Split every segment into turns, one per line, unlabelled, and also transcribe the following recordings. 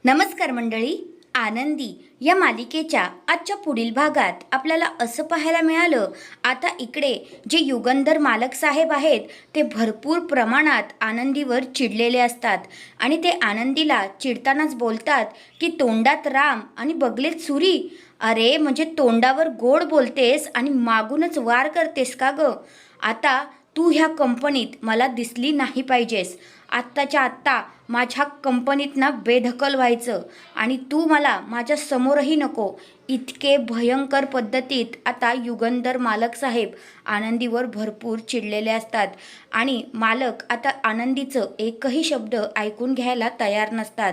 नमस्कार मंडळी. आनंदी या मालिकेच्या आजच्या पुढील भागात आपल्याला असं पाहायला मिळालं, आता इकडे जे युगंधर मालक साहेब आहेत ते भरपूर प्रमाणात आनंदीवर चिडलेले असतात आणि ते आनंदीला चिडतानाच बोलतात की तोंडात राम आणि बगलेत सुरी. अरे म्हणजे तोंडावर गोड बोलतेस आणि मागूनच वार करतेस का ग? आता तू ह्या कंपनीत मला दिसली नाही पाहिजेस. आत्ताच्या आत्ता माझ्या कंपनीत बेदखल व्हायचं आणि तू मला माझ्या समोरही नको. इतके भयंकर पद्धतीत आता युगंधर मालक साहेब आनंदीवर भरपूर चिडलेले असतात आणि मालक आता आनंदीचं एकही शब्द ऐकून घ्यायला तयार नसतात.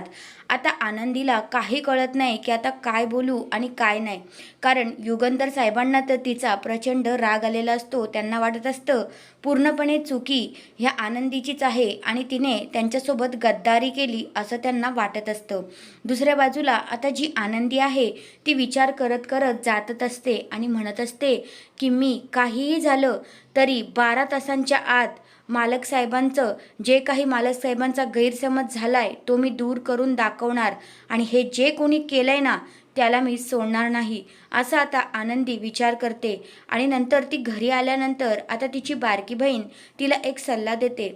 आता आनंदीला काही कळत नाही की आता काय बोलू आणि काय नाही, कारण युगंधर साहेबांना तर तिचा प्रचंड राग आलेला असतो. त्यांना वाटत असतं पूर्णपणे चुकी ह्या आनंदीचीच आहे आणि तिने त्यांच्यासोबत गद्दारी केली असं त्यांना वाटत असतं. दुसऱ्या बाजूला आता जी आनंदी आहे ती विचार करत करत जातच असते आणि म्हणत असते की मी काहीही झालं तरी 12 तासांच्या आत मालक साहेबांचं जे काही मालक साहेबांचा गैरसमज झालाय तो मी दूर करून दाखवणार आणि हे जे कोणी केलंय ना त्याला मी सोडणार नाही, असं आता आनंदी विचार करते. आणि नंतर ती घरी आल्यानंतर आता तिची बारकी बहीण तिला एक सल्ला देते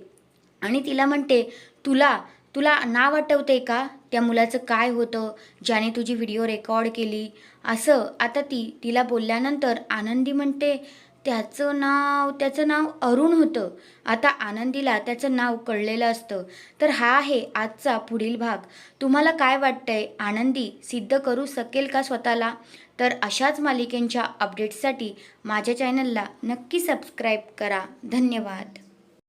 आणि तिला म्हणते, तुला तुला नाव आठवते का त्या मुलाचं काय होतं ज्याने तुझी व्हिडिओ रेकॉर्ड केली? असं आता तिला बोलल्यानंतर आनंदी म्हणते, त्याचं नाव अरुण होतं. आता आनंदीला त्याचं नाव कळलेलं असतं. तर हा आहे आजचा पुढील भाग. तुम्हाला काय वाटतंय, आनंदी सिद्ध करू शकेल का स्वतःला? तर अशाच मालिकेंच्या अपडेट्ससाठी माझ्या चॅनलला नक्की सबस्क्राईब करा. धन्यवाद.